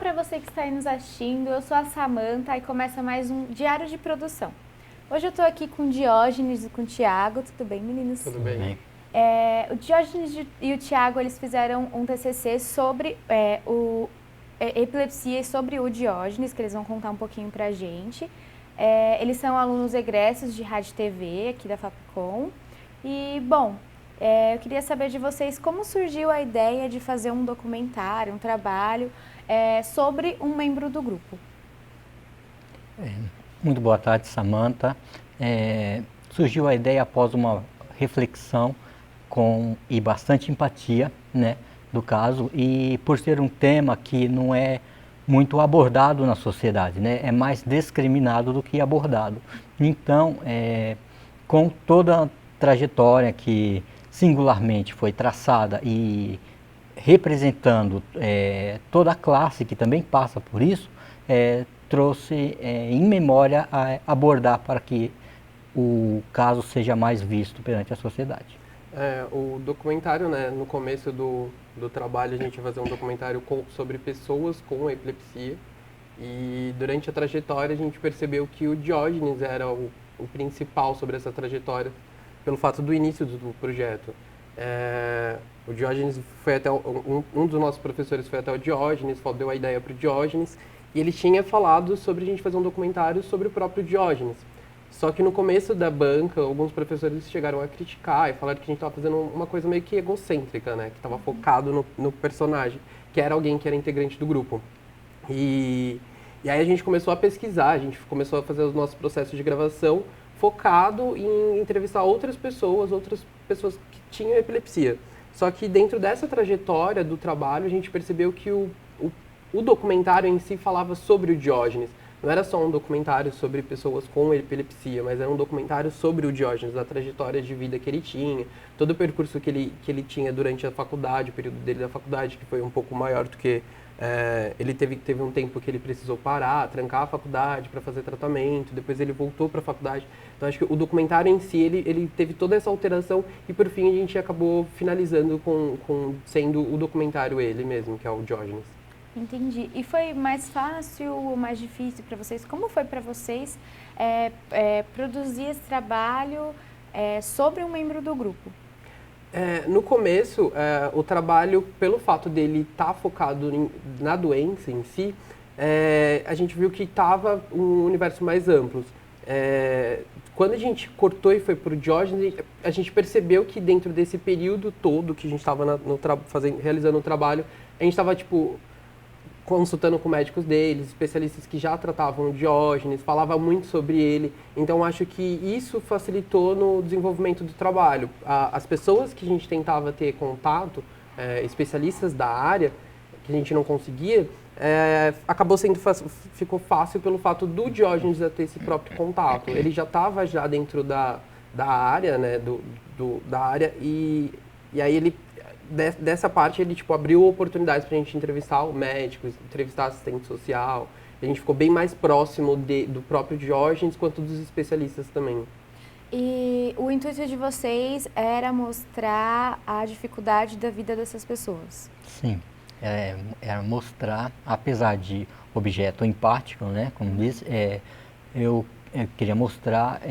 para você que está aí nos assistindo, eu sou a Samanta e começa mais um Diário de Produção. Hoje eu estou aqui com o Diógenes e com o Thiago, tudo bem, meninos? Tudo bem. O Diógenes e o Thiago, eles fizeram um TCC sobre epilepsia e sobre o Diógenes, que eles vão contar um pouquinho pra gente. Eles são alunos egressos de Rádio e TV aqui da Fapcom. E, bom, eu queria saber de vocês como surgiu a ideia de fazer um documentário, um trabalho sobre um membro do grupo. Muito boa tarde, Samanta. Surgiu a ideia após uma reflexão e bastante empatia, né, do caso, e por ser um tema que não é muito abordado na sociedade, né, é mais discriminado do que abordado. Então, com toda a trajetória que singularmente foi traçada e representando toda a classe que também passa por isso, trouxe em memória a abordar para que o caso seja mais visto perante a sociedade. O documentário, né, no começo do trabalho, a gente ia fazer um documentário sobre pessoas com epilepsia. E durante a trajetória a gente percebeu que o Diógenes era o principal sobre essa trajetória, pelo fato do início do projeto. O Diógenes foi até um dos nossos professores foi até o Diógenes, deu a ideia para o Diógenes, e ele tinha falado sobre a gente fazer um documentário sobre o próprio Diógenes. Só que no começo da banca, alguns professores chegaram a criticar e falaram que a gente estava fazendo uma coisa meio que egocêntrica, né? Que estava focado no personagem, que era alguém que era integrante do grupo. E aí a gente começou a pesquisar, a gente começou a fazer os nossos processos de gravação focado em entrevistar outras pessoas que tinham epilepsia. Só que dentro dessa trajetória do trabalho, a gente percebeu que o documentário em si falava sobre o Diógenes. Não era só um documentário sobre pessoas com epilepsia, mas era um documentário sobre o Diógenes, a trajetória de vida que ele tinha, todo o percurso que ele tinha durante a faculdade, o período dele da faculdade, que foi um pouco maior do que... ele teve um tempo que ele precisou parar, trancar a faculdade para fazer tratamento, depois ele voltou para a faculdade. Então acho que o documentário em si, ele teve toda essa alteração e por fim a gente acabou finalizando com sendo o documentário ele mesmo, que é o Diógenes. Entendi. E foi mais fácil ou mais difícil para vocês? Como foi para vocês produzir esse trabalho sobre um membro do grupo? No começo, o trabalho, pelo fato dele estar focado na doença em si, a gente viu que estava um universo mais amplo. Quando a gente cortou e foi para o Diógenes, a gente percebeu que dentro desse período todo que a gente estava realizando o trabalho, a gente estava consultando com médicos deles, especialistas que já tratavam o Diógenes, falava muito sobre ele. Então, acho que isso facilitou no desenvolvimento do trabalho. As pessoas que a gente tentava ter contato, especialistas da área, que a gente não conseguia, ficou fácil pelo fato do Diógenes ter esse próprio contato. Ele já estava dentro da área, né, da área, e aí ele... Dessa parte, ele abriu oportunidades para a gente entrevistar o médico, entrevistar assistente social. A gente ficou bem mais próximo do próprio Diógenes quanto dos especialistas também. E o intuito de vocês era mostrar a dificuldade da vida dessas pessoas? Sim, era mostrar, apesar de objeto empático, né, como diz, eu queria mostrar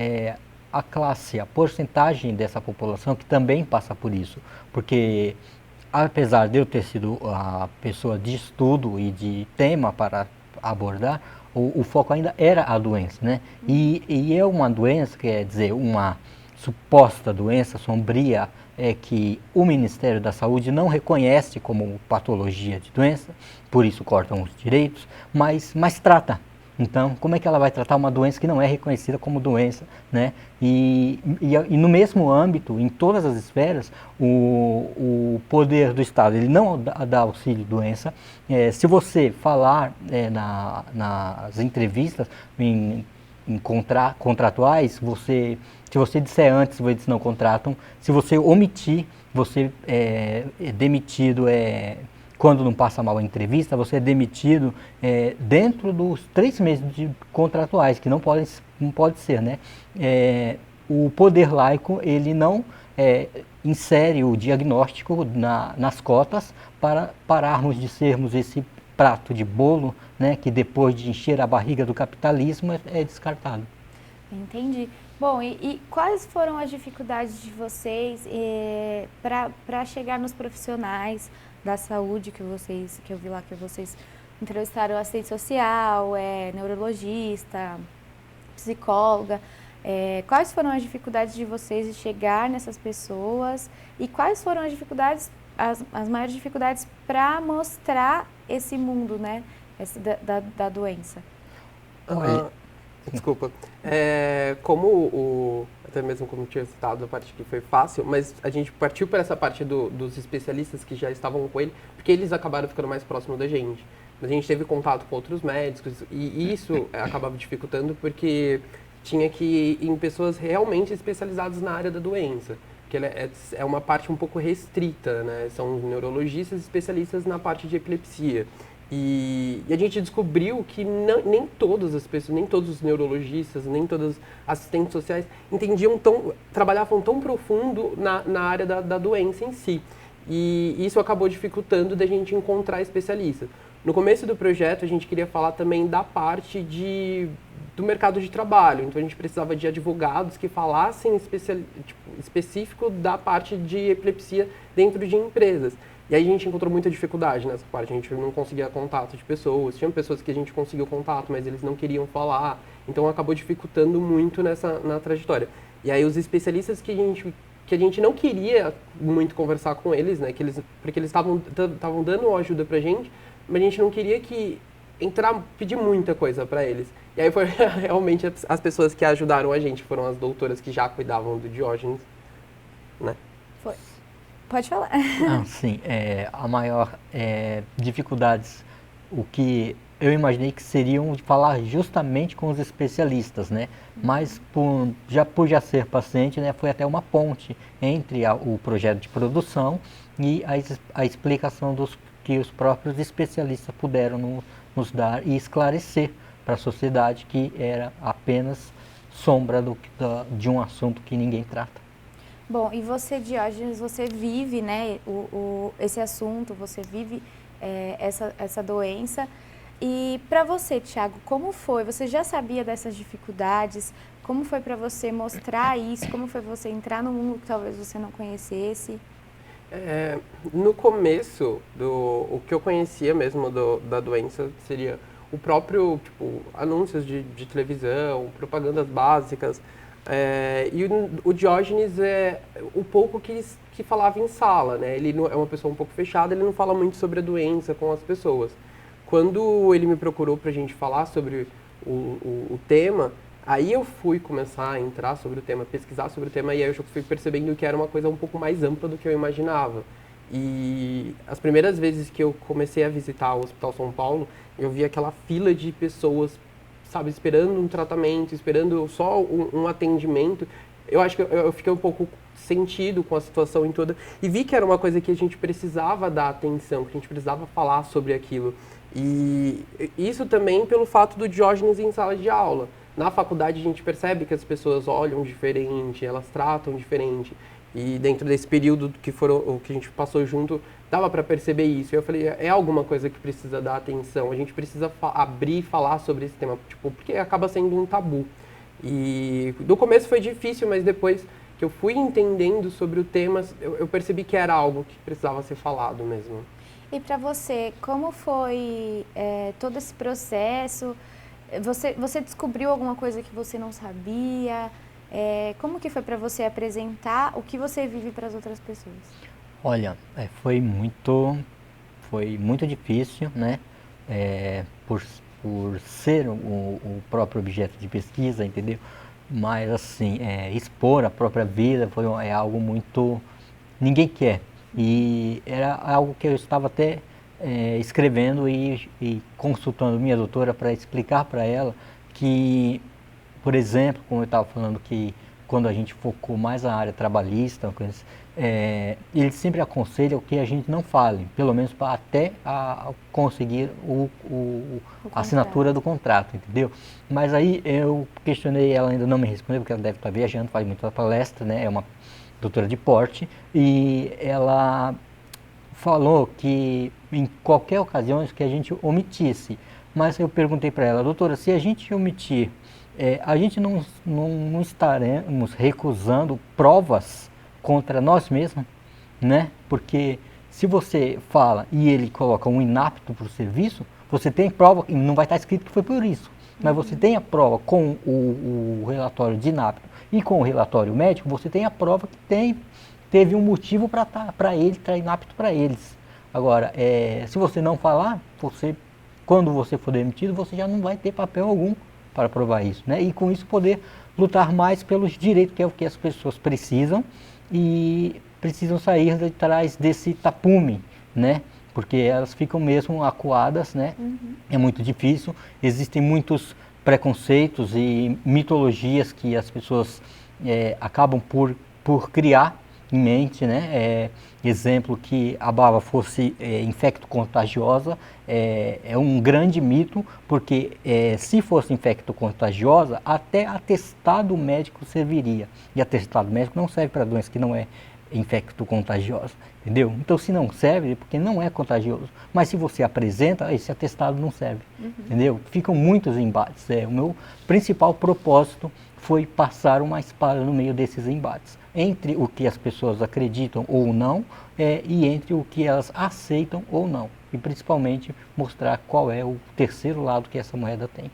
a classe, a porcentagem dessa população que também passa por isso, porque apesar de eu ter sido a pessoa de estudo e de tema para abordar, o foco ainda era a doença, né? E é uma doença, quer dizer, uma suposta doença sombria, que o Ministério da Saúde não reconhece como patologia de doença, por isso cortam os direitos, mas trata. Então, como é que ela vai tratar uma doença que não é reconhecida como doença, né? E no mesmo âmbito, em todas as esferas, o poder do Estado, ele não dá auxílio doença. Se você falar nas entrevistas, em contratuais, se você disser antes, eles não contratam. Se você omitir, você é demitido, quando não passa mal a entrevista, você é demitido dentro dos 3 meses contratuais, que não pode ser, né? O poder laico, ele não insere o diagnóstico nas cotas para pararmos de sermos esse prato de bolo, né, que depois de encher a barriga do capitalismo é descartado. Entendi. Bom, e quais foram as dificuldades de vocês para chegar nos profissionais da saúde que eu vi lá que vocês entrevistaram assistente social, neurologista, psicóloga. Quais foram as dificuldades de vocês de chegar nessas pessoas e quais foram as dificuldades, as maiores dificuldades para mostrar esse mundo, né, da doença? Desculpa. Até mesmo como tinha citado a parte que foi fácil, mas a gente partiu para essa parte dos especialistas que já estavam com ele, porque eles acabaram ficando mais próximos da gente. Mas a gente teve contato com outros médicos e isso acabava dificultando porque tinha que ir em pessoas realmente especializadas na área da doença. Que é uma parte um pouco restrita, né? São neurologistas especialistas na parte de epilepsia. E a gente descobriu que nem todas as pessoas, nem todos os neurologistas, nem todos os assistentes sociais trabalhavam tão profundo na área da doença em si. E isso acabou dificultando da gente encontrar especialistas. No começo do projeto, a gente queria falar também da parte do mercado de trabalho. Então, a gente precisava de advogados que falassem específico da parte de epilepsia dentro de empresas. E aí a gente encontrou muita dificuldade nessa parte, a gente não conseguia contato de pessoas, tinha pessoas que a gente conseguiu contato, mas eles não queriam falar, então acabou dificultando muito na trajetória. E aí os especialistas que a gente não queria muito conversar com eles, né, porque eles estavam dando ajuda pra gente, mas a gente não queria pedir muita coisa para eles. E aí foi realmente as pessoas que ajudaram a gente, foram as doutoras que já cuidavam do Diógenes, né? Foi. Pode falar. Sim, a maior dificuldades, o que eu imaginei que seriam de falar justamente com os especialistas, né? Mas por já ser paciente, né, foi até uma ponte entre o projeto de produção e a explicação que os próprios especialistas puderam nos dar e esclarecer para a sociedade que era apenas sombra de um assunto que ninguém trata. Bom, e você, Diógenes, você vive, né, esse assunto, você vive essa doença. E para você, Thiago, como foi? Você já sabia dessas dificuldades? Como foi para você mostrar isso? Como foi você entrar no mundo que talvez você não conhecesse? No começo, o que eu conhecia mesmo da doença seria o próprio, anúncios de televisão, propagandas básicas. E o Diógenes é o pouco que falava em sala, né? Ele é uma pessoa um pouco fechada, ele não fala muito sobre a doença com as pessoas. Quando ele me procurou pra gente falar sobre o tema, aí eu fui começar a entrar sobre o tema, pesquisar sobre o tema, e aí eu fui percebendo que era uma coisa um pouco mais ampla do que eu imaginava. E as primeiras vezes que eu comecei a visitar o Hospital São Paulo, eu vi aquela fila de pessoas, sabe, esperando um tratamento, esperando só um atendimento. Eu acho que eu fiquei um pouco sentido com a situação em toda, e vi que era uma coisa que a gente precisava dar atenção, que a gente precisava falar sobre aquilo. E isso também pelo fato do Diógenes em sala de aula. Na faculdade a gente percebe que as pessoas olham diferente, elas tratam diferente. E dentro desse período que a gente passou junto, dava para perceber isso. E eu falei, é alguma coisa que precisa dar atenção, a gente precisa abrir e falar sobre esse tema, porque acaba sendo um tabu. E no começo foi difícil, mas depois que eu fui entendendo sobre o tema, eu percebi que era algo que precisava ser falado mesmo. E para você, como foi todo esse processo? Você descobriu alguma coisa que você não sabia? Como que foi para você apresentar o que você vive para as outras pessoas? Olha, foi muito difícil, né? Por ser o próprio objeto de pesquisa, entendeu? Mas assim, expor a própria vida é algo muito... ninguém quer. E era algo que eu estava até escrevendo e consultando minha doutora para explicar para ela que, por exemplo, como eu estava falando que quando a gente focou mais na área trabalhista, ele sempre aconselha que a gente não fale, pelo menos para até conseguir a assinatura do contrato, entendeu? Mas aí eu questionei, ela ainda não me respondeu, porque ela deve estar viajando, faz muita palestra, né? É uma doutora de porte, e ela falou que em qualquer ocasião que a gente omitisse, mas eu perguntei para ela, doutora, se a gente omitir, a gente não estaremos recusando provas contra nós mesmos, né? Porque se você fala e ele coloca um inapto para o serviço, você tem prova, e não vai estar escrito que foi por isso, mas você tem a prova com o relatório de inapto e com o relatório médico, você tem a prova que teve um motivo para ele estar inapto para eles. Agora, se você não falar, quando você for demitido, você já não vai ter papel algum para provar isso, né? E com isso poder lutar mais pelos direitos, que é o que as pessoas precisam, e precisam sair de trás desse tapume, né? Porque elas ficam mesmo acuadas, né? É muito difícil, existem muitos preconceitos e mitologias que as pessoas acabam por criar em mente, né? Exemplo, que a bava fosse infecto-contagiosa é um grande mito, porque se fosse infecto-contagiosa, até atestado médico serviria. E atestado médico não serve para doença que não é infecto-contagiosa, entendeu? Então, se não serve, é porque não é contagioso. Mas se você apresenta, esse atestado não serve, entendeu? Ficam muitos embates. O meu principal propósito foi passar uma espada no meio desses embates, entre o que as pessoas acreditam ou não, e entre o que elas aceitam ou não. E principalmente mostrar qual é o terceiro lado que essa moeda tem.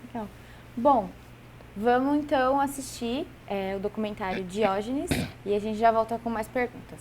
Legal. Bom, vamos então assistir o documentário Diógenes e a gente já volta com mais perguntas.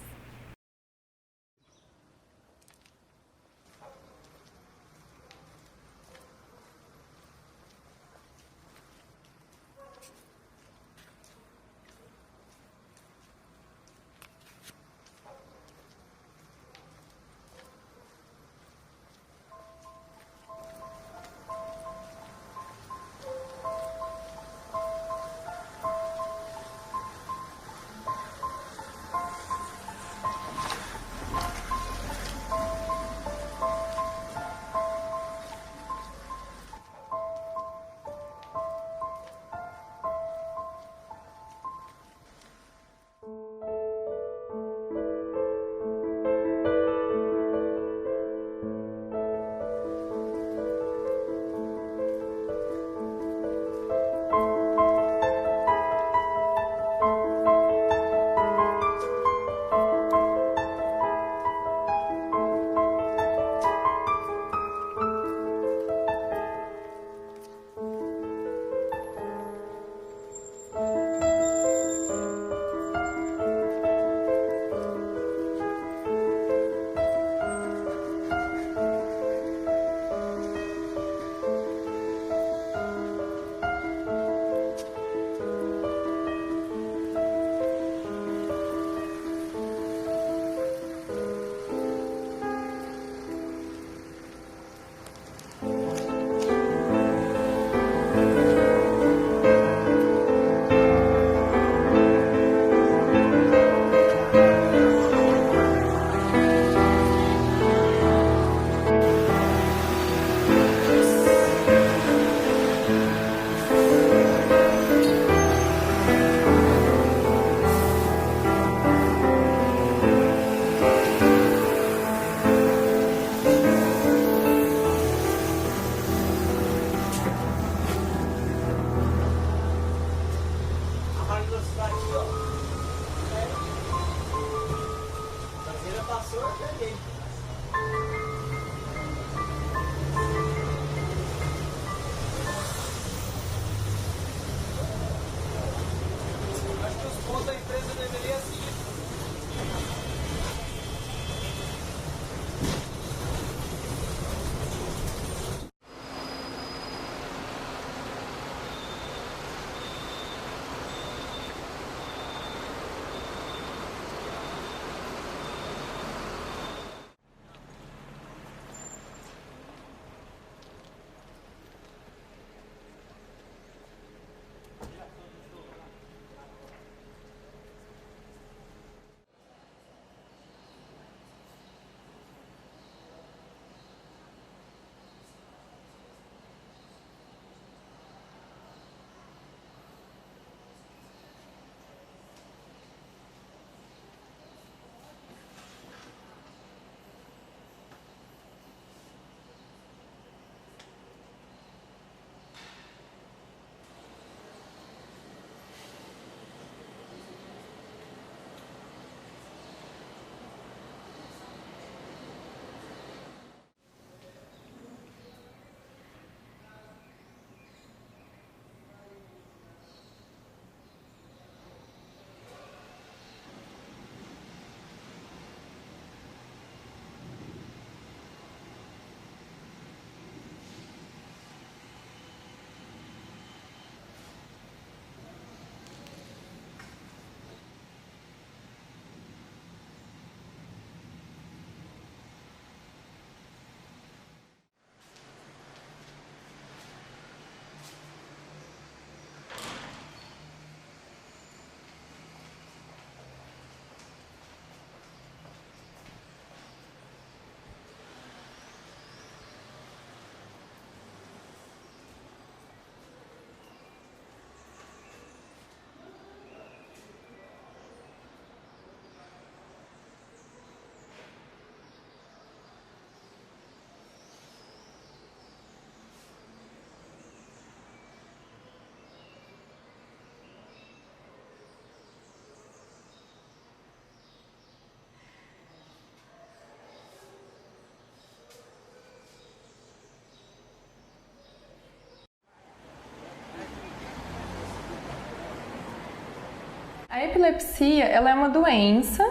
A epilepsia, ela é uma doença,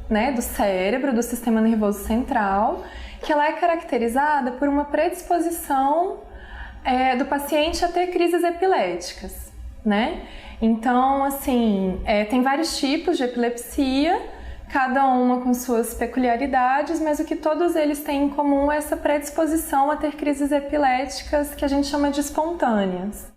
né, do cérebro, do sistema nervoso central, que ela é caracterizada por uma predisposição do paciente a ter crises epiléticas, né? Então, assim, tem vários tipos de epilepsia, cada uma com suas peculiaridades, mas o que todos eles têm em comum é essa predisposição a ter crises epiléticas que a gente chama de espontâneas.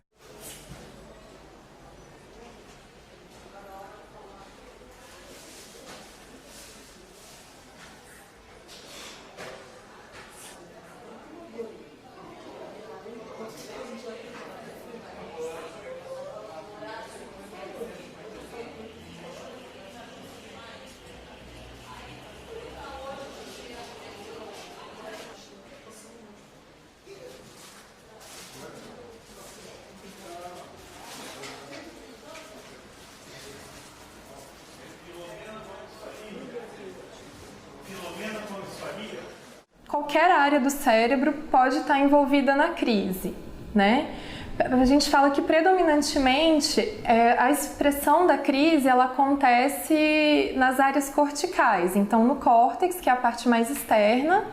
Qualquer área do cérebro pode estar envolvida na crise, né? A gente fala que predominantemente a expressão da crise ela acontece nas áreas corticais, então no córtex, que é a parte mais externa,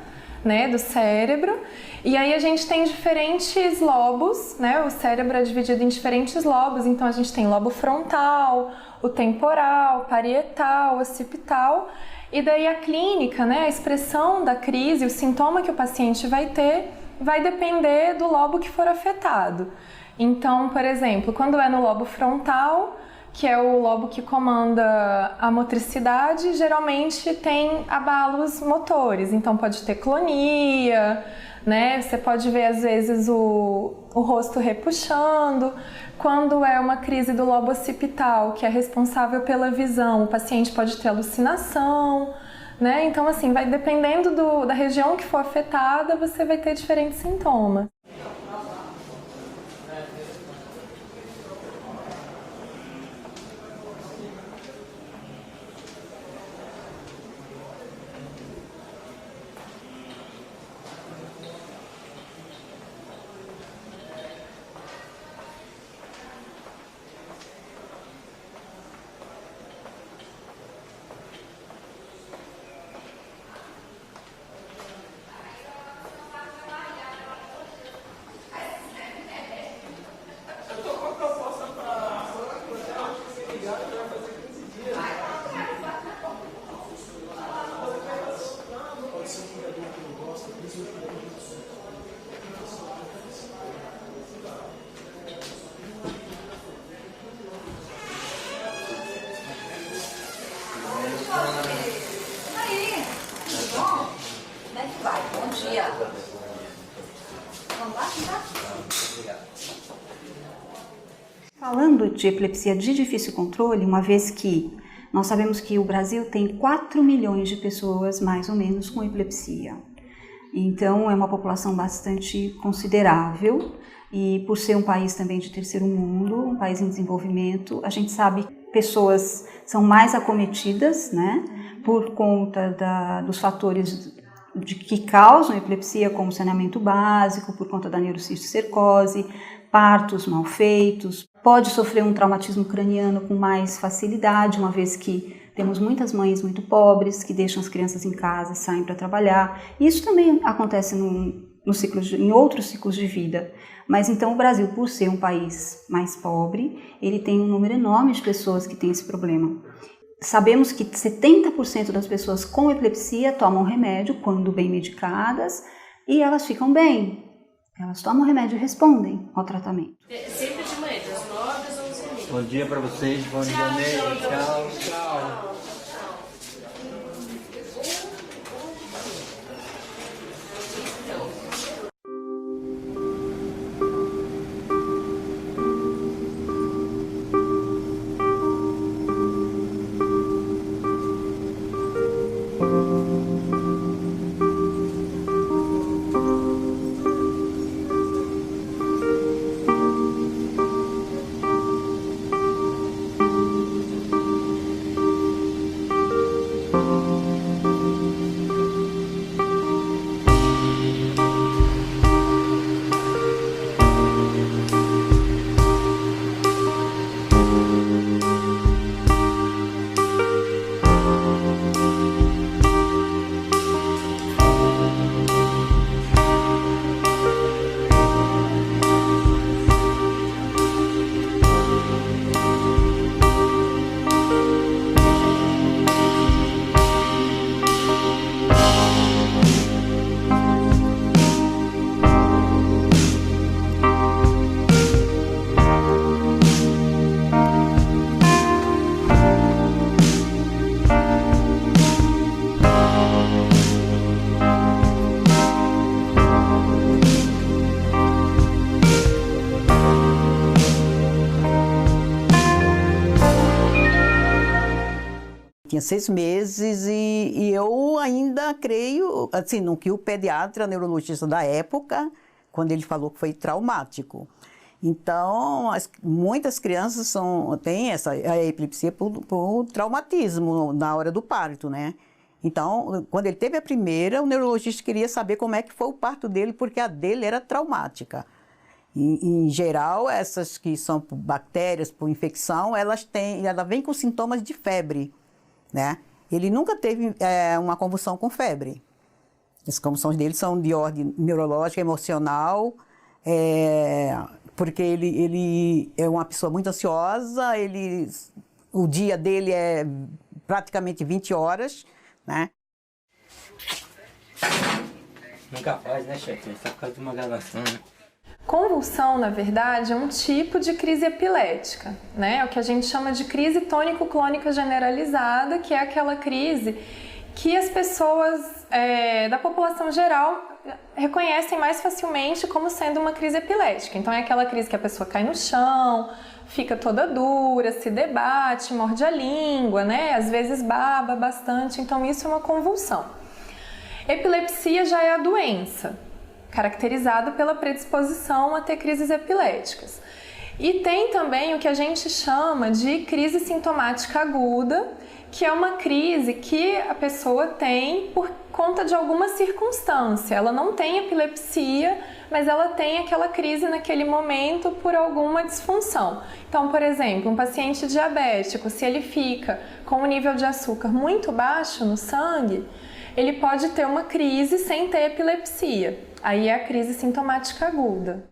né, do cérebro, e aí a gente tem diferentes lobos, né? O cérebro é dividido em diferentes lobos, então a gente tem lobo frontal, o temporal, parietal, occipital. E daí a clínica, né, a expressão da crise, o sintoma que o paciente vai ter, vai depender do lobo que for afetado. Então, por exemplo, quando é no lobo frontal, que é o lobo que comanda a motricidade, geralmente tem abalos motores. Então pode ter clonia, né? Você pode ver às vezes o rosto repuxando. Quando é uma crise do lobo occipital, que é responsável pela visão, o paciente pode ter alucinação, né? Então, assim, vai dependendo da região que for afetada, você vai ter diferentes sintomas. Falando de epilepsia de difícil controle, uma vez que nós sabemos que o Brasil tem 4 milhões de pessoas, mais ou menos, com epilepsia. Então, é uma população bastante considerável e por ser um país também de terceiro mundo, um país em desenvolvimento, a gente sabe que pessoas são mais acometidas, né, por conta dos fatores que causam epilepsia, como saneamento básico, por conta da neurocisticercose, partos mal feitos, pode sofrer um traumatismo craniano com mais facilidade, uma vez que temos muitas mães muito pobres que deixam as crianças em casa, saem para trabalhar. Isso também acontece em outros ciclos de vida. Mas então o Brasil, por ser um país mais pobre, ele tem um número enorme de pessoas que têm esse problema. Sabemos que 70% das pessoas com epilepsia tomam remédio quando bem medicadas e elas ficam bem. Elas tomam remédio e respondem ao tratamento. Sempre de manhã, das 9 às 11h30. Bom dia para vocês, bom dia, Ney. Tchau. Tchau. tinha 6 meses e eu ainda creio, assim, no que o pediatra, neurologista da época, quando ele falou que foi traumático. Então, muitas crianças têm a epilepsia por traumatismo na hora do parto, né? Então, quando ele teve a primeira, o neurologista queria saber como é que foi o parto dele, porque a dele era traumática. Em geral, essas que são por bactérias, por infecção, ela vem com sintomas de febre, né? Ele nunca teve uma convulsão com febre. As convulsões dele são de ordem neurológica, emocional, porque ele é uma pessoa muito ansiosa, o dia dele é praticamente 20 horas, né? Nunca faz, né, chefe? Só por causa de uma gravação, né? Convulsão, na verdade, é um tipo de crise epilética, né? É o que a gente chama de crise tônico-clônica generalizada, que é aquela crise que as pessoas da população geral reconhecem mais facilmente como sendo uma crise epilética. Então é aquela crise que a pessoa cai no chão, fica toda dura, se debate, morde a língua, né? Às vezes baba bastante, então isso é uma convulsão. Epilepsia já é a doença, caracterizada pela predisposição a ter crises epiléticas. E tem também o que a gente chama de crise sintomática aguda, que é uma crise que a pessoa tem por conta de alguma circunstância. Ela não tem epilepsia, mas ela tem aquela crise naquele momento por alguma disfunção. Então, por exemplo, um paciente diabético, se ele fica com o nível de açúcar muito baixo no sangue, ele pode ter uma crise sem ter epilepsia. Aí é a crise sintomática aguda.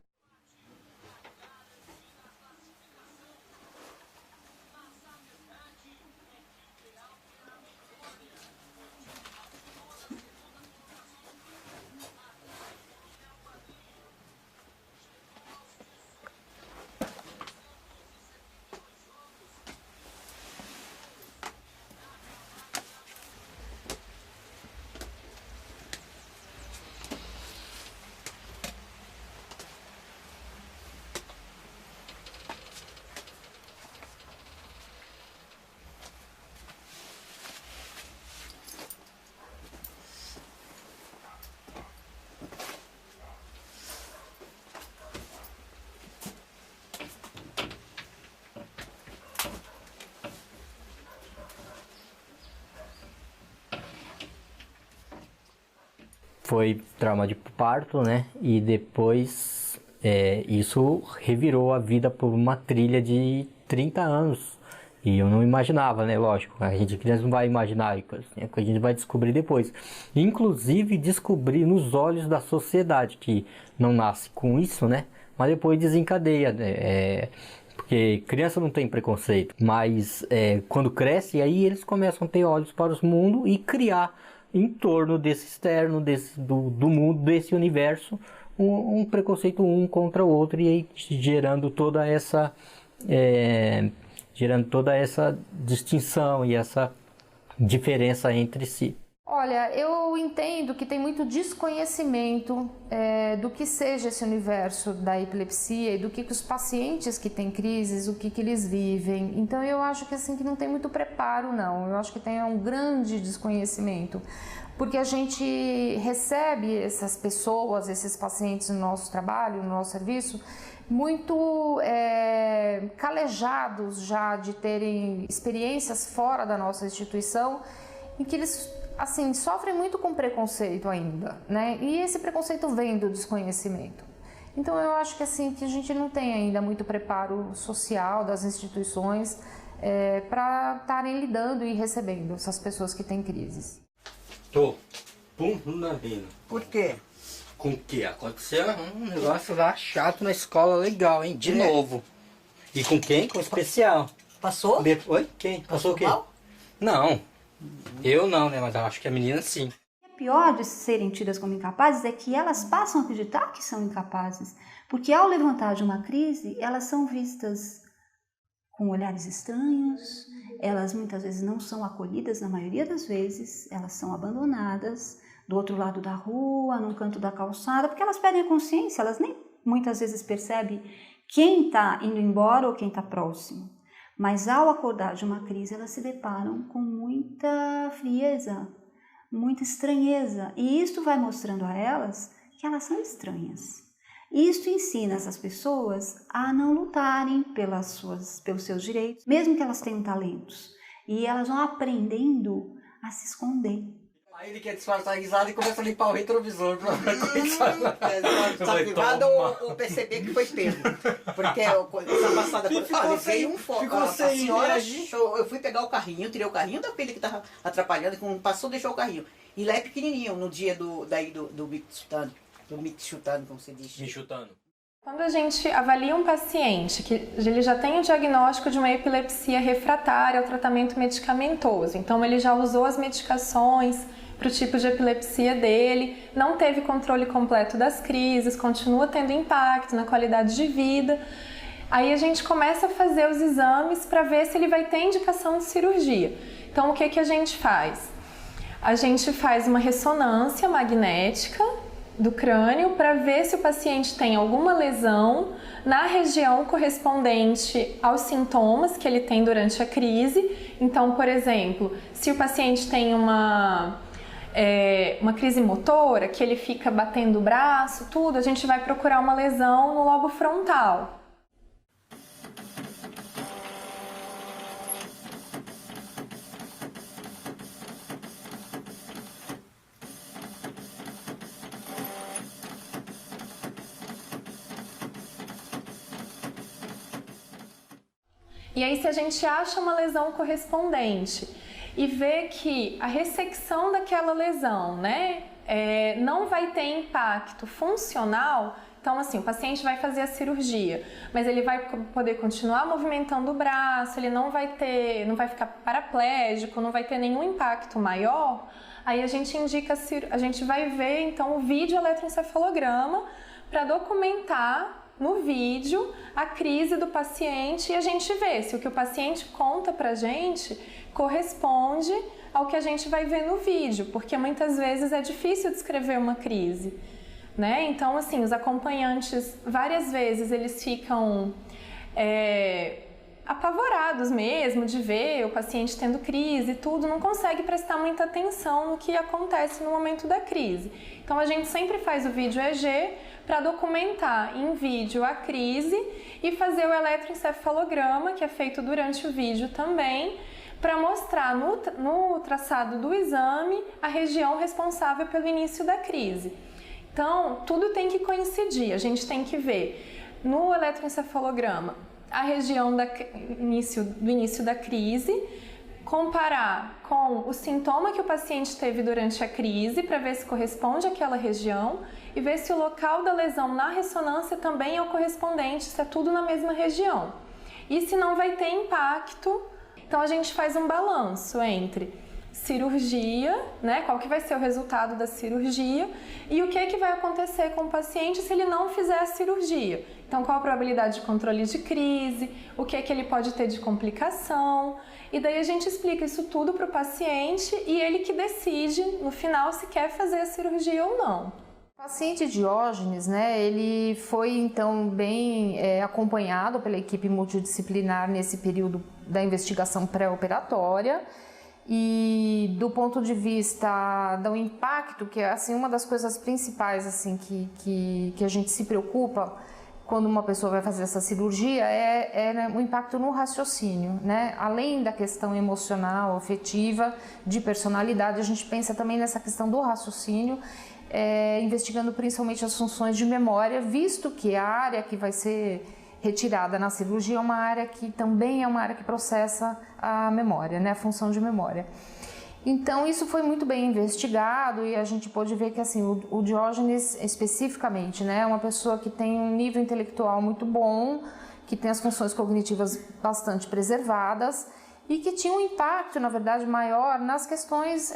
Foi trauma de parto, né? E depois isso revirou a vida por uma trilha de 30 anos. E eu não imaginava, né? Lógico, a gente criança não vai imaginar, é que a gente vai descobrir depois. Inclusive descobrir nos olhos da sociedade, que não nasce com isso, né? Mas depois desencadeia, né? Porque criança não tem preconceito, mas quando cresce, aí eles começam a ter olhos para o mundo e criar em torno desse externo, do mundo, desse universo, um preconceito um contra o outro, e aí gerando toda essa distinção e essa diferença entre si. Olha, eu entendo que tem muito desconhecimento do que seja esse universo da epilepsia e do que os pacientes que têm crises, o que eles vivem. Então eu acho que assim que não tem muito preparo, não. Eu acho que tem um grande desconhecimento, porque a gente recebe essas pessoas, esses pacientes no nosso trabalho, no nosso serviço, muito calejados já de terem experiências fora da nossa instituição, em que eles assim sofrem muito com preconceito ainda, né? E esse preconceito vem do desconhecimento. Então eu acho que assim que a gente não tem ainda muito preparo social das instituições para estarem lidando e recebendo essas pessoas que têm crises. Pum na vida. Por quê? Com o que? Aconteceu um negócio lá chato na escola, legal, hein? De novo. E com quem? Com o especial. Passou? Oi? Quem? Passou o quê? Mal? Não. Eu não, né? Mas eu acho que a menina sim. O pior de serem tidas como incapazes é que elas passam a acreditar que são incapazes, porque ao levantar de uma crise, elas são vistas com olhares estranhos, elas muitas vezes não são acolhidas, na maioria das vezes, elas são abandonadas do outro lado da rua, num canto da calçada, porque elas perdem a consciência, elas nem muitas vezes percebem quem está indo embora ou quem está próximo. Mas ao acordar de uma crise, elas se deparam com muita frieza, muita estranheza. E isto vai mostrando a elas que elas são estranhas. Isto ensina essas pessoas a não lutarem pelos seus direitos, mesmo que elas tenham talentos. E elas vão aprendendo a se esconder. Aí ele quer disfarçar a risada e começa a limpar o retrovisor pra Tá privado ou perceber que foi pego. Porque essa passada veio um foco. A senhora achou, eu fui pegar o carrinho, tirei o carrinho da filha que tava atrapalhando, quando passou, deixou o carrinho. E lá é pequenininho, no dia do mix chutando, como você diz. Me chutando. Quando a gente avalia um paciente que ele já tem o diagnóstico de uma epilepsia refratária ao tratamento medicamentoso, então ele já usou as medicações para o tipo de epilepsia dele, não teve controle completo das crises, continua tendo impacto na qualidade de vida, aí a gente começa a fazer os exames para ver se ele vai ter indicação de cirurgia. Então o que a gente faz? A gente faz uma ressonância magnética do crânio para ver se o paciente tem alguma lesão na região correspondente aos sintomas que ele tem durante a crise. Então, por exemplo, se o paciente tem uma crise motora, que ele fica batendo o braço, tudo, a gente vai procurar uma lesão no lobo frontal. E aí, se a gente acha uma lesão correspondente e vê que a ressecção daquela lesão, né, não vai ter impacto funcional, então assim, o paciente vai fazer a cirurgia, mas ele vai poder continuar movimentando o braço, ele não vai ficar paraplégico, não vai ter nenhum impacto maior, aí a gente a gente vai ver então o vídeo eletroencefalograma para documentar no vídeo a crise do paciente e a gente vê se o que o paciente conta pra gente corresponde ao que a gente vai ver no vídeo, porque muitas vezes é difícil descrever uma crise, né? Então, assim, os acompanhantes, várias vezes, eles ficam apavorados mesmo de ver o paciente tendo crise e tudo, não consegue prestar muita atenção no que acontece no momento da crise. Então, a gente sempre faz o vídeo EG para documentar em vídeo a crise e fazer o eletroencefalograma, que é feito durante o vídeo também, para mostrar no traçado do exame a região responsável pelo início da crise. Então, tudo tem que coincidir, a gente tem que ver no eletroencefalograma a região do início da crise, comparar com o sintoma que o paciente teve durante a crise para ver se corresponde àquela região e ver se o local da lesão na ressonância também é o correspondente, se é tudo na mesma região. E se não vai ter impacto, então a gente faz um balanço entre cirurgia, né, qual que vai ser o resultado da cirurgia e o que vai acontecer com o paciente se ele não fizer a cirurgia. Então, qual a probabilidade de controle de crise, o que ele pode ter de complicação, e daí a gente explica isso tudo para o paciente e ele que decide, no final, se quer fazer a cirurgia ou não. O paciente Diógenes, né, ele foi então bem acompanhado pela equipe multidisciplinar nesse período da investigação pré-operatória. E do ponto de vista do impacto, que é assim, uma das coisas principais assim, que a gente se preocupa quando uma pessoa vai fazer essa cirurgia é o impacto no raciocínio, né? Além da questão emocional, afetiva, de personalidade, a gente pensa também nessa questão do raciocínio, investigando principalmente as funções de memória, visto que a área que vai ser retirada na cirurgia é uma área que também é uma área que processa a memória, né, a função de memória. Então isso foi muito bem investigado e a gente pôde ver que assim o Diógenes especificamente, né, é uma pessoa que tem um nível intelectual muito bom, que tem as funções cognitivas bastante preservadas e que tinha um impacto, na verdade, maior nas questões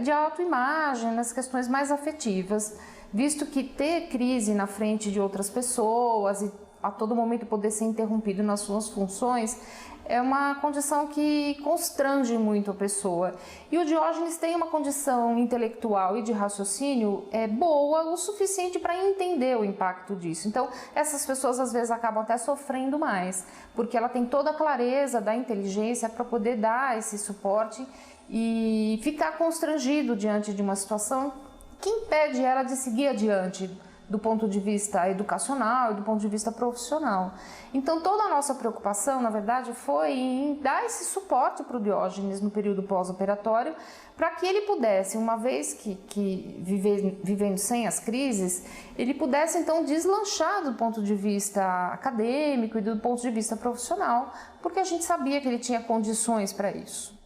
de autoimagem, nas questões mais afetivas, visto que ter crise na frente de outras pessoas e a todo momento poder ser interrompido nas suas funções, é uma condição que constrange muito a pessoa. E o Diógenes tem uma condição intelectual e de raciocínio boa o suficiente para entender o impacto disso. Então, essas pessoas às vezes acabam até sofrendo mais, porque ela tem toda a clareza da inteligência para poder dar esse suporte e ficar constrangido diante de uma situação que impede ela de seguir adiante do ponto de vista educacional e do ponto de vista profissional. Então, toda a nossa preocupação, na verdade, foi em dar esse suporte para o Diógenes no período pós-operatório, para que ele pudesse, uma vez que vivendo sem as crises, ele pudesse, então, deslanchar do ponto de vista acadêmico e do ponto de vista profissional, porque a gente sabia que ele tinha condições para isso.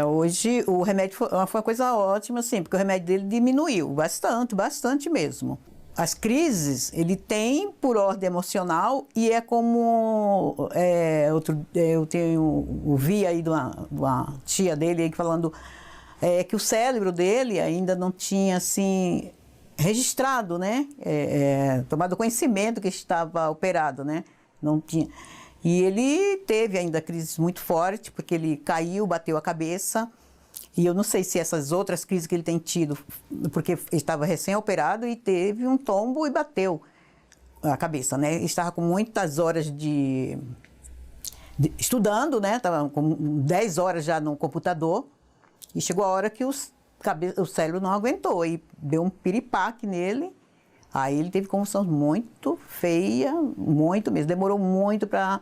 Hoje o remédio foi uma coisa ótima, assim, porque o remédio dele diminuiu bastante mesmo. As crises, ele tem por ordem emocional e é como, eu vi aí de uma tia dele aí falando que o cérebro dele ainda não tinha, assim, registrado, né, tomado conhecimento que estava operado, né, não tinha. E ele teve ainda crises muito fortes, porque ele caiu, bateu a cabeça. E eu não sei se essas outras crises que ele tem tido, porque ele estava recém-operado e teve um tombo e bateu a cabeça, né? Ele estava com muitas horas estudando, né? Estava com 10 horas já no computador e chegou a hora que o cérebro não aguentou e deu um piripaque nele. Aí ele teve convulsão muito feia, muito mesmo. Demorou muito para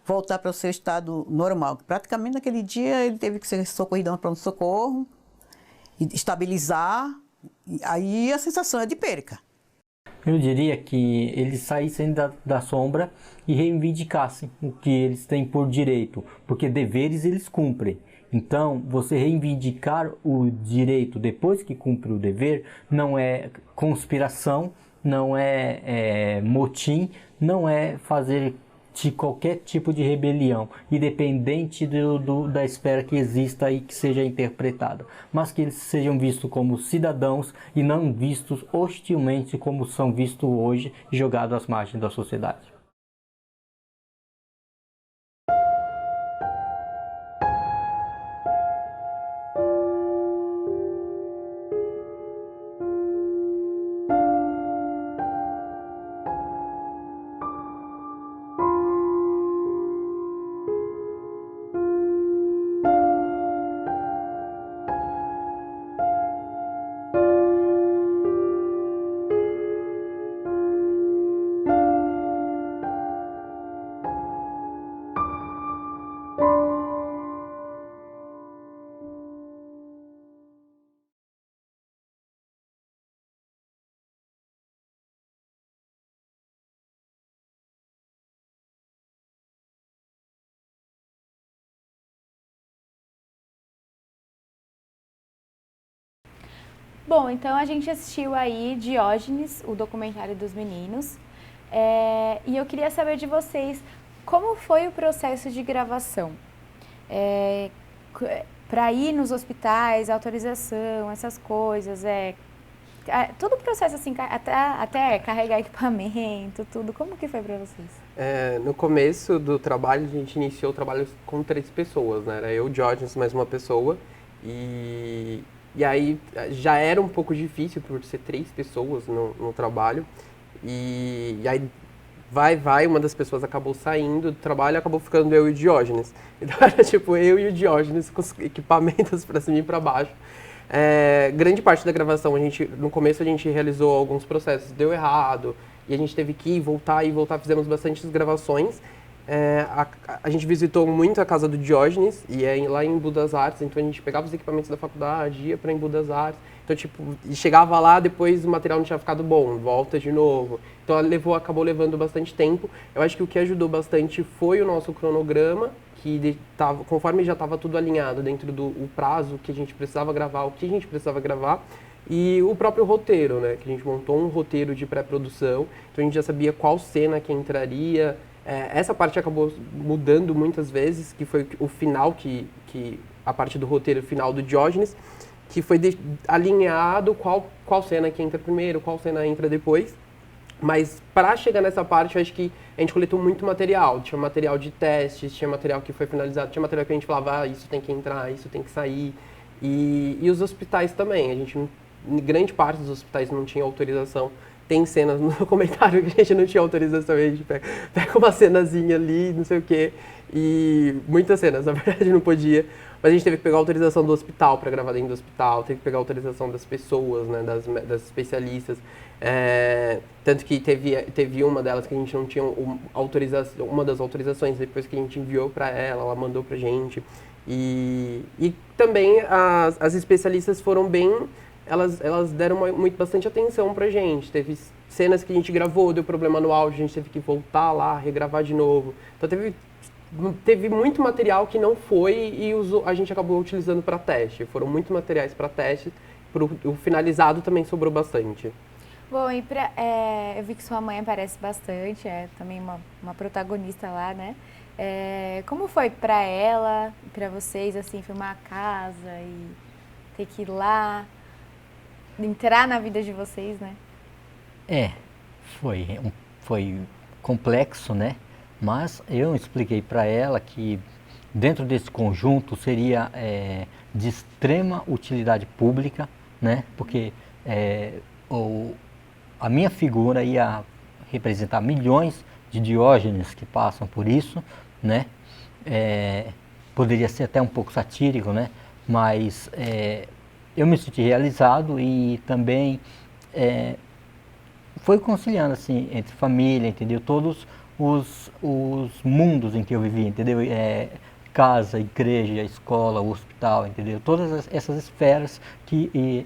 voltar para o seu estado normal. Praticamente naquele dia ele teve que ser socorrido no pronto-socorro, estabilizar, aí a sensação é de perca. Eu diria que eles saíssem da sombra e reivindicassem o que eles têm por direito, porque deveres eles cumprem. Então, você reivindicar o direito depois que cumpre o dever não é conspiração, não é motim, não é fazer de qualquer tipo de rebelião, independente da esfera que exista e que seja interpretada, mas que eles sejam vistos como cidadãos e não vistos hostilmente como são vistos hoje, jogados às margens da sociedade. Bom, então a gente assistiu aí Diógenes, o documentário dos meninos, e eu queria saber de vocês como foi o processo de gravação, para ir nos hospitais, autorização, essas coisas, todo o processo assim, até carregar equipamento, tudo, como que foi para vocês? No começo do trabalho, a gente iniciou o trabalho com 3 pessoas, né? Era eu, Diógenes, mais uma pessoa, E aí já era um pouco difícil por ser 3 pessoas no trabalho. E aí uma das pessoas acabou saindo do trabalho e acabou ficando eu e o Diógenes. Então era tipo eu e o Diógenes com os equipamentos para cima e para baixo. Grande parte da gravação, no começo a gente realizou alguns processos, deu errado, e a gente teve que ir e voltar, fizemos bastantes gravações. A gente visitou muito a casa do Diógenes, e lá em Embu das Artes, então a gente pegava os equipamentos da faculdade, ia para Embu das Artes, então e chegava lá, depois o material não tinha ficado bom, volta de novo. Então acabou levando bastante tempo. Eu acho que o que ajudou bastante foi o nosso cronograma, que conforme já estava tudo alinhado dentro do prazo que a gente precisava gravar, o que a gente precisava gravar, e o próprio roteiro, né, que a gente montou um roteiro de pré-produção, então a gente já sabia qual cena que entraria. Essa parte acabou mudando muitas vezes, que foi o final, a parte do roteiro final do Diógenes, que foi alinhado qual cena que entra primeiro, qual cena entra depois. Mas para chegar nessa parte, eu acho que a gente coletou muito material. Tinha material de testes, tinha material que foi finalizado, tinha material que a gente falava, isso tem que entrar, isso tem que sair. E os hospitais também. A gente, grande parte dos hospitais não tinha autorização. Tem cenas no documentário que a gente não tinha autorização, a gente pega uma cenazinha ali, não sei o quê. E muitas cenas, na verdade, não podia. Mas a gente teve que pegar a autorização do hospital para gravar dentro do hospital, teve que pegar a autorização das pessoas, né, das especialistas. Tanto que teve uma delas que a gente não tinha autorização, uma das autorizações, depois que a gente enviou para ela mandou pra gente. E também as especialistas foram bem, elas deram bastante atenção pra gente. Teve cenas que a gente gravou, deu problema no áudio, a gente teve que voltar lá, regravar de novo. Então teve muito material que não foi e a gente acabou utilizando para teste. Foram muitos materiais para teste, o finalizado também sobrou bastante. Bom, e eu vi que sua mãe aparece bastante, é também uma protagonista lá, né? Como foi para ela e para vocês, assim, filmar a casa e ter que ir lá, entrar na vida de vocês, né? Foi complexo, né? Mas eu expliquei para ela que dentro desse conjunto seria de extrema utilidade pública, né? Porque a minha figura ia representar milhões de Diógenes que passam por isso, né? Poderia ser até um pouco satírico, né? Mas eu me senti realizado e também foi conciliando assim entre família, entendeu? Todos os mundos em que eu vivi, entendeu? Casa, igreja, escola, hospital, entendeu? Todas essas esferas que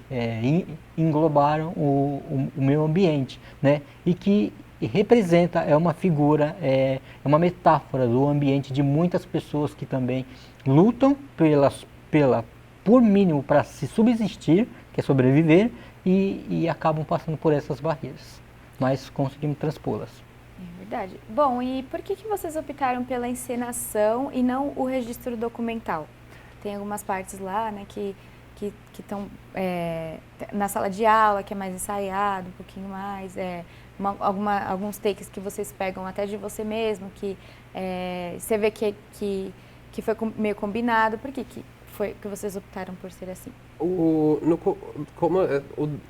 englobaram o meu ambiente, né? E que representa, é uma figura, é uma metáfora do ambiente de muitas pessoas que também lutam por mínimo para se subsistir, que é sobreviver, e acabam passando por essas barreiras, mas conseguimos transpô-las. Verdade. Bom, e por que vocês optaram pela encenação e não o registro documental? Tem algumas partes lá, né, que estão na sala de aula, que é mais ensaiado, um pouquinho mais, alguns takes que vocês pegam até de você mesmo, que você vê que foi meio combinado. Por que vocês optaram por ser assim? O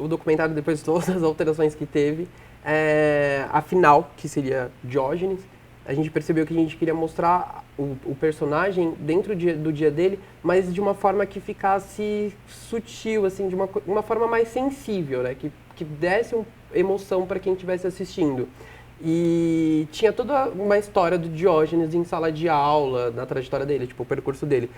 documentário, depois de todas as alterações que teve, a final, que seria Diógenes, a gente percebeu que a gente queria mostrar o personagem dentro do dia dele, mas de uma forma que ficasse sutil, assim, de uma forma mais sensível, né? Que desse emoção para quem estivesse assistindo. E tinha toda uma história do Diógenes em sala de aula, na trajetória dele, tipo, o percurso dele.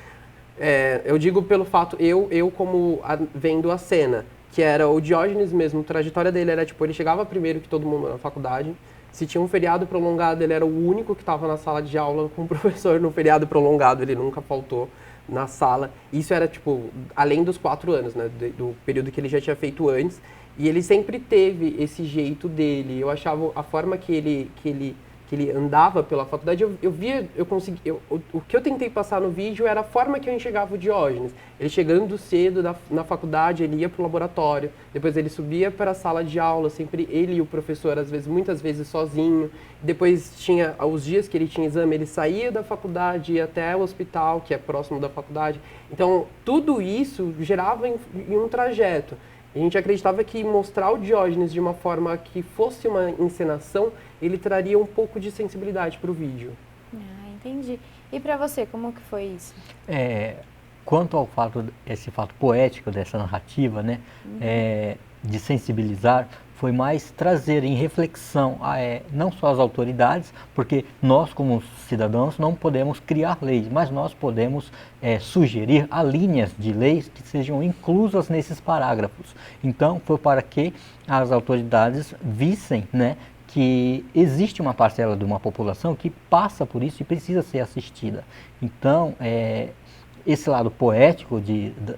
Eu digo pelo fato, eu como vendo a cena, que era o Diógenes mesmo, a trajetória dele era tipo, ele chegava primeiro que todo mundo na faculdade, se tinha um feriado prolongado, ele era o único que estava na sala de aula com o professor no feriado prolongado, ele nunca faltou na sala. Isso era tipo, além dos 4 anos, né, do período que ele já tinha feito antes, e ele sempre teve esse jeito dele. Eu achava a forma que ele andava pela faculdade, o que eu tentei passar no vídeo era a forma que eu enxergava o Diógenes. Ele chegando cedo na faculdade, ele ia para o laboratório, depois ele subia para a sala de aula, sempre ele e o professor, muitas vezes sozinho. Depois tinha os dias que ele tinha exame, ele saía da faculdade, ia até o hospital, que é próximo da faculdade. Então, tudo isso gerava em um trajeto. A gente acreditava que mostrar o Diógenes de uma forma que fosse uma encenação, ele traria um pouco de sensibilidade para o vídeo. Entendi. E para você, como que foi isso? Quanto ao esse fato poético dessa narrativa, né, de sensibilizar, foi mais trazer em reflexão não só as autoridades, porque nós como cidadãos não podemos criar leis, mas nós podemos sugerir linhas de leis que sejam inclusas nesses parágrafos. Então foi para que as autoridades vissem, né, que existe uma parcela de uma população que passa por isso e precisa ser assistida. Então, esse lado poético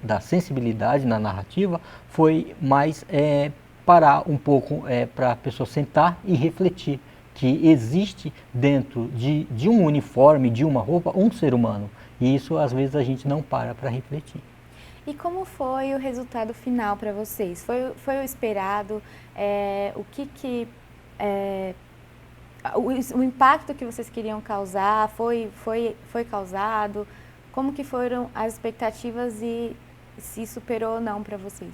da sensibilidade na narrativa foi mais parar um pouco para a pessoa sentar e refletir que existe dentro de um uniforme, de uma roupa, um ser humano. E isso, às vezes, a gente não para refletir. E como foi o resultado final para vocês? Foi o esperado? O que o impacto que vocês queriam causar foi causado? Como que foram as expectativas e se superou ou não para vocês?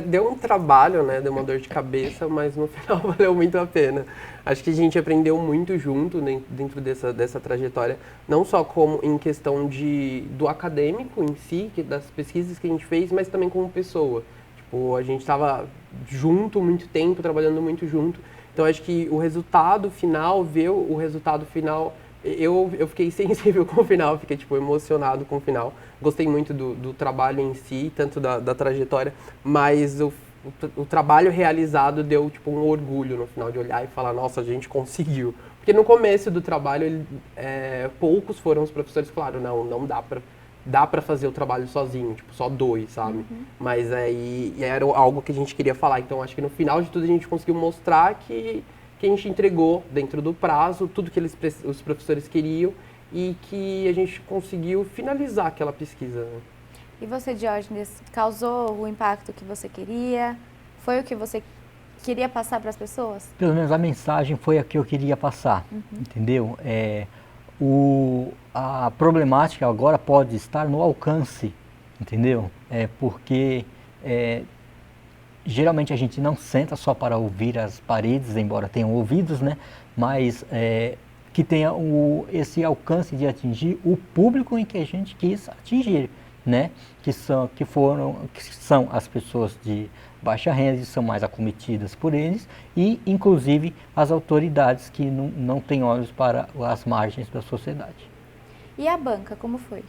Deu um trabalho, né? Deu uma dor de cabeça, mas no final valeu muito a pena. Acho que a gente aprendeu muito junto dentro dessa trajetória, não só como em questão do acadêmico em si, das pesquisas que a gente fez, mas também como pessoa. Tipo, a gente estava junto muito tempo, trabalhando muito junto. Então, acho que o resultado final, ver o resultado final, eu fiquei sensível com o final, fiquei tipo, emocionado com o final. Gostei muito do trabalho em si, tanto da trajetória, mas o trabalho realizado deu tipo, um orgulho no final de olhar e falar, nossa, a gente conseguiu. Porque no começo do trabalho, poucos foram os professores que falaram, não dá pra fazer o trabalho sozinho, tipo, só 2, sabe? Mas aí era algo que a gente queria falar. Então, acho que no final de tudo a gente conseguiu mostrar que a gente entregou dentro do prazo tudo que os professores queriam e que a gente conseguiu finalizar aquela pesquisa. Né? E você, Diógenes, causou o impacto que você queria? Foi o que você queria passar para as pessoas? Pelo menos a mensagem foi a que eu queria passar, entendeu? A problemática agora pode estar no alcance, entendeu? Porque geralmente a gente não senta só para ouvir as paredes, embora tenham ouvidos, né? Mas que tenha esse alcance de atingir o público em que a gente quis atingir, né? Que são as pessoas de baixa renda e são mais acometidas por eles e, inclusive, as autoridades que não têm olhos para as margens da sociedade. E a banca, como foi?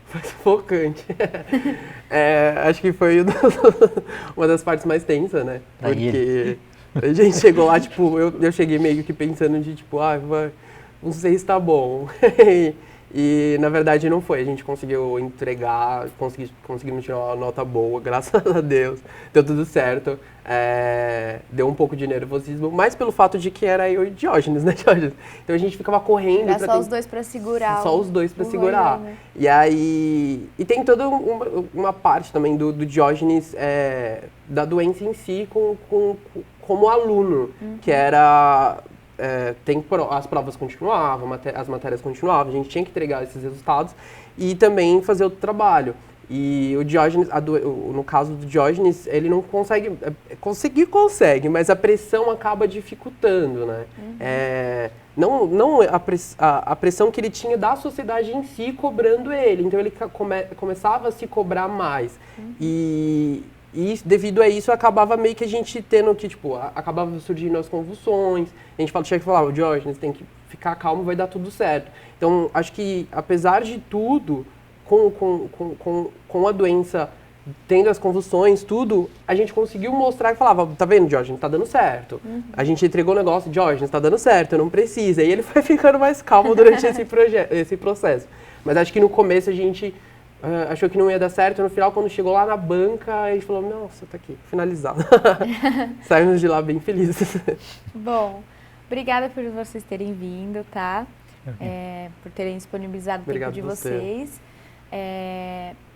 Foi sufocante. Acho que foi uma das partes mais tensas, né? Porque a gente chegou lá, tipo, eu cheguei meio que pensando de, tipo, não sei se tá bom. E, na verdade, não foi. A gente conseguiu entregar, conseguimos tirar uma nota boa, graças a Deus. Deu tudo certo. Deu um pouco de nervosismo, mas pelo fato de que era eu e Diógenes, né, Diógenes? Então a gente ficava correndo. Era só os dois para segurar. Só os dois para segurar. Né? E aí... E tem toda uma parte também do Diógenes, da doença em si, como aluno, que era... as provas continuavam, as matérias continuavam, a gente tinha que entregar esses resultados e também fazer o trabalho. E o Diógenes, no caso do Diógenes, ele não consegue, consegue, mas a pressão acaba dificultando, né? Não a pressão que ele tinha da sociedade em si cobrando ele, então ele começava a se cobrar mais. E devido a isso, acabava meio que a gente tendo que, tipo, acabava surgindo as convulsões, a gente tinha que falar, o Diógenes tem que ficar calmo, vai dar tudo certo. Então, acho que, apesar de tudo, com a doença, tendo as convulsões, tudo, a gente conseguiu mostrar e falava, tá vendo, Diógenes, tá dando certo. A gente entregou o negócio, Diógenes, tá dando certo, não precisa. E ele foi ficando mais calmo durante esse processo. Mas acho que no começo a gente... achou que não ia dar certo, no final, quando chegou lá na banca, a gente falou, nossa, tá aqui, finalizado. Saímos de lá bem felizes. Bom, obrigada por vocês terem vindo, tá? Por terem disponibilizado o tempo de vocês.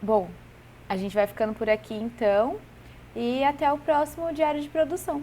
Bom, a gente vai ficando por aqui, então, e até o próximo Diário de Produção.